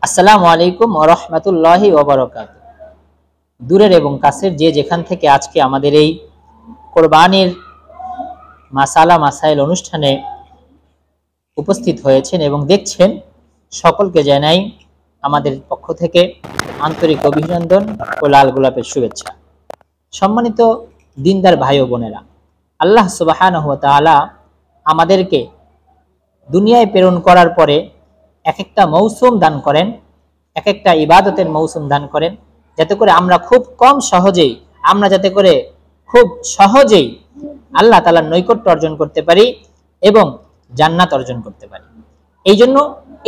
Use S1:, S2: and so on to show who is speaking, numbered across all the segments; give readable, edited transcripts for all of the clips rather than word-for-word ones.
S1: আসসালামু আলাইকুম ওয়া রাহমাতুল্লাহি ওয়া বারাকাতুহু। দূরের এবং কাছের যে যেখান থেকে আজকে আমাদের এই কোরবানির মাসালা মাসাইল অনুষ্ঠানে উপস্থিত হয়েছেন এবং দেখছেন, সকলকে জানাই আমাদের পক্ষ থেকে আন্তরিক অভিনন্দন ও লাল গোলাপের শুভেচ্ছা। সম্মানিত দিনদার ভাই ও বোনেরা, আল্লাহ সুবহানাহু ওয়া তাআলা আমাদেরকে দুনিয়ায় প্রেরণ করার পরে এক একটা মৌসুম দান করেন, এক একটা ইবাদতের মৌসুম দান করেন, যাতে করে আমরা খুব সহজেই আল্লাহ তাআলার নৈকট্য অর্জন করতে পারি এবং জান্নাত অর্জন করতে পারি। এই জন্য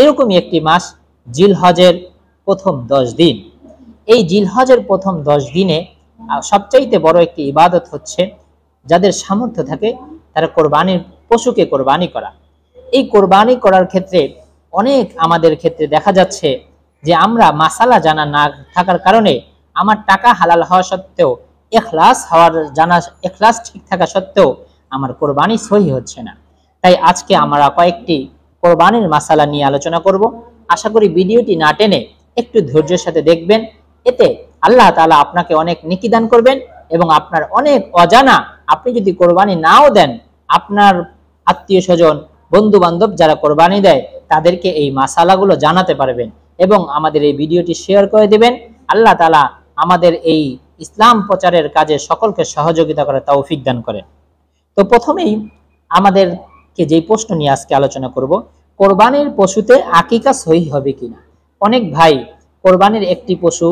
S1: এরকমই একটি মাস জিলহজের প্রথম 10 দিন। এই জিলহজের প্রথম 10 দিনে সবচাইতে বড় একটি ইবাদত হচ্ছে, যাদের সামর্থ্য থাকে তারা কোরবানির পশুকে কোরবানি করা। এই কোরবানি করার ক্ষেত্রে আমাদের ক্ষেত্রে দেখা যাচ্ছে যে আমরা মাসালা জানা না থাকার কারণে আমার টাকা হালাল হওয়া সত্ত্বেও, ইখলাস ঠিক থাকা সত্ত্বেও আমার কোরবানি সহি হচ্ছে না। তাই আজকে আমরা কয়েকটি কোরবানির মাসালা নিয়ে আলোচনা করব। আশা করি ভিডিওটি না টেনে একটু ধৈর্যের সাথে দেখবেন। এতে আল্লাহ তাআলা আপনাকে অনেক নেকি দান করবেন এবং আপনার অনেক অজানা, আপনি যদি কোরবানি নাও দেন, আপনার আত্মীয় স্বজন, বন্ধু বান্ধব যারা কোরবানি দেয় তাদেরকে এই মাসালাগুলো জানাতে পারবেন এবং আমাদের এই ভিডিওটি শেয়ার করে দিবেন। আল্লাহ তাআলা আমাদের এই ইসলাম প্রচারের কাজে সকলকে সহযোগিতা করে তৌফিক দান করেন। তো প্রথমেই আমাদেরকে যেই প্রশ্ন নিয়ে আজকে আলোচনা করব, কোরবানির পশুতে আকিকা সহি হবে কিনা। অনেক ভাই কোরবানির একটি পশু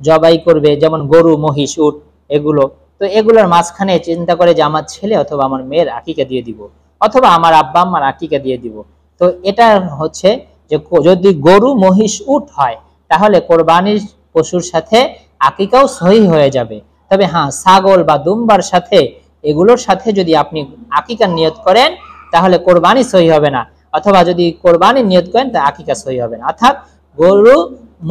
S1: জবাই করবে, যেমন গরু, মহিষ, উট, এগুলো। তো এগুলোর মাঝখানে চিন্তা করে যে আমার ছেলে অথবা আমার মেয়ের আকিকা দিয়ে দিব, অথবা আমার আব্বা আম্মার আকিকা দিয়ে দিব। তো এটা হচ্ছে যে যদি গরু, মহিষ, উট হয় তাহলে কোরবানির পশুর সাথে আকিকাও সহি হয়ে যাবে। তবে হ্যাঁ, ছাগল বা দুম্বার সাথে, এগুলোর সাথে যদি আপনি আকিকার নিয়ত করেন তাহলে কোরবানি সহি হবে না, অথবা যদি কোরবানির নিয়ত করেন তা আকিকা সহি হবে না। অর্থাৎ গরু,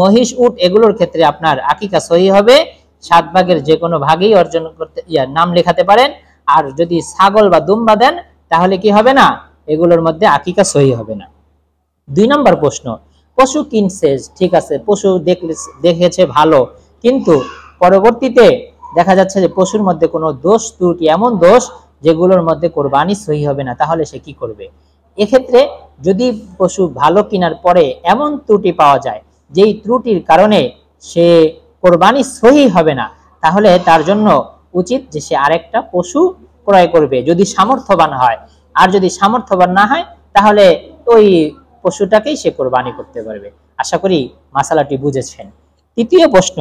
S1: মহিষ, উট এগুলোর ক্ষেত্রে আপনার আকিকা সহি হবে। 7 ভাগের যে কোনো ভাগেই অর্জন করতে নাম লেখাতে পারেন। আর যদি ছাগল বা দুম্বা দেন তাহলে কি হবে না, এগুলোর মধ্যে আকিকা সহি হবে না। 2 নম্বর প্রশ্ন, পশু কিনছে, ঠিক আছে, পশু দেখেছে ভালো, কিন্তু পরবর্তীতে দেখা যাচ্ছে যে পশুর মধ্যে কোনো দোষ ত্রুটি, এমন দোষ যেগুলোর মধ্যে কোরবানি সহি হবে না, তাহলে সে কি করবে? এক্ষেত্রে যদি পশু ভালো কেনার পরে এমন ত্রুটি পাওয়া যায় যেই ত্রুটির কারণে সে কোরবানি সহি হবে না, তাহলে তার জন্য উচিত যে সে আরেকটা পশু ক্রয় করবে, যদি সামর্থ্যবান হয়। আর যদি সামর্থ্যবান না হয় তাহলে ওই পশুটাকেই সে কোরবানি করতে পারবে। আশা করি মাসালাটি বুঝেছেন। 3য় প্রশ্ন,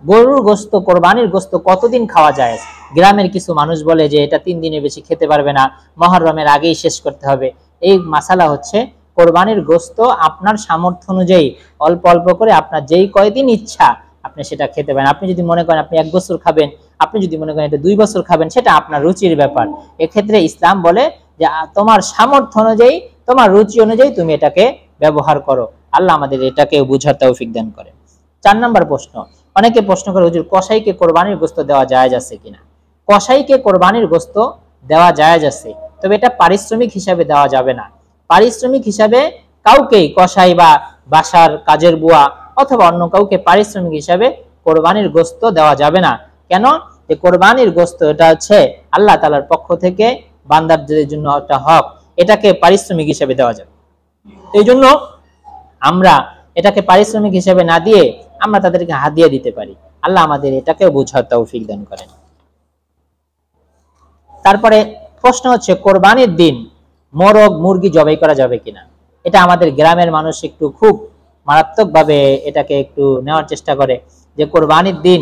S1: গরুর গোশত, কোরবানির গোশত কতদিন খাওয়া যায়? গ্রামের কিছু মানুষ বলে যে এটা 3 দিনের বেশি খেতে পারবে না, মুহররমের আগেই শেষ করতে হবে। এই মাসালা হচ্ছে, কোরবানির গোশত আপনার সামর্থ্য অনুযায়ী অল্প অল্প করে আপনার যেই কয়দিন ইচ্ছা আপনি সেটা খেতে পারেন। আপনি যদি মনে করেন আপনি 1 বছর খাবেন, আপনি যদি মনে করেন এটা 2 বছর খাবেন, সেটা আপনার রুচির ব্যাপার। এক্ষেত্রে ইসলাম বলে যে তোমার সামর্থ্য অনুযায়ী, তোমার রুচি অনুযায়ী তুমি এটাকে ব্যবহার করো। আল্লাহ আমাদের এটাকে বুঝার তৌফিক দান করেন। 4 নম্বর প্রশ্ন, অনেকে প্রশ্ন করে, হুজুর কসাইকে কোরবানির গোশত দেওয়া জায়েজ আছে কিনা? কসাইকে কোরবানির গোশত দেওয়া জায়েজ আছে, তবে এটা পারিশ্রমিক হিসাবে দেওয়া যাবে না। পারিশ্রমিক হিসাবে কাউকেই, কসাই বা বাসার কাজের বুয়া অথবা অন্য কাউকে পারিশ্রমিক হিসাবে কোরবানির গোশত দেওয়া যাবে না। কেন? যে কোরবানির গোশত এটা হচ্ছে আল্লাহ তাআলার পক্ষ থেকে বান্দাদের জন্য একটা হক, এটাকে পারিশ্রমিক হিসাবে দেওয়া যাবে। এই জন্য আমরা এটাকে পারিশ্রমিক হিসাবে না দিয়ে আমরা তাদেরকে হাদিয়া দিতে পারি। আল্লাহ আমাদের এটাকেও বোঝার তৌফিক দান করেন। তারপরে প্রশ্ন হচ্ছে, কোরবানির দিন মোরগ, মুরগি জবাই করা যাবে কিনা? এটা আমাদের গ্রামের মানুষ একটু খুব মারাত্মকভাবে এটাকে একটু নেওয়ার চেষ্টা করে যে কোরবানির দিন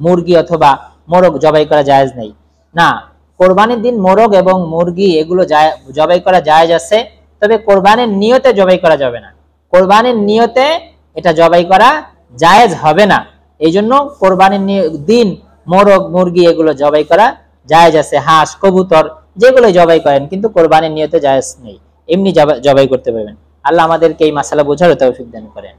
S1: মুরগি অথবা মোরগ জবাই করা জায়েজ নেই। না, কোরবানির দিন মোরগ এবং মুরগি এগুলো জবাই করা জায়েজ আছে, তবে কোরবানির নিয়তে জবাই করা যাবে না। কোরবানির নিয়তে এটা জবাই করা জায়েজ হবে না। এই জন্য কোরবানির দিন মোরগ, মুরগি এগুলো জবাই করা জায়েজ আছে। হাঁস, কবুতর যেগুলো জবাই করেন, কিন্তু কোরবানির নিয়তে জায়েজ নেই, এমনি জবাই করতে পারবেন। আল্লাহ আমাদেরকে এই মাসালা বোঝার তৌফিক দান করেন।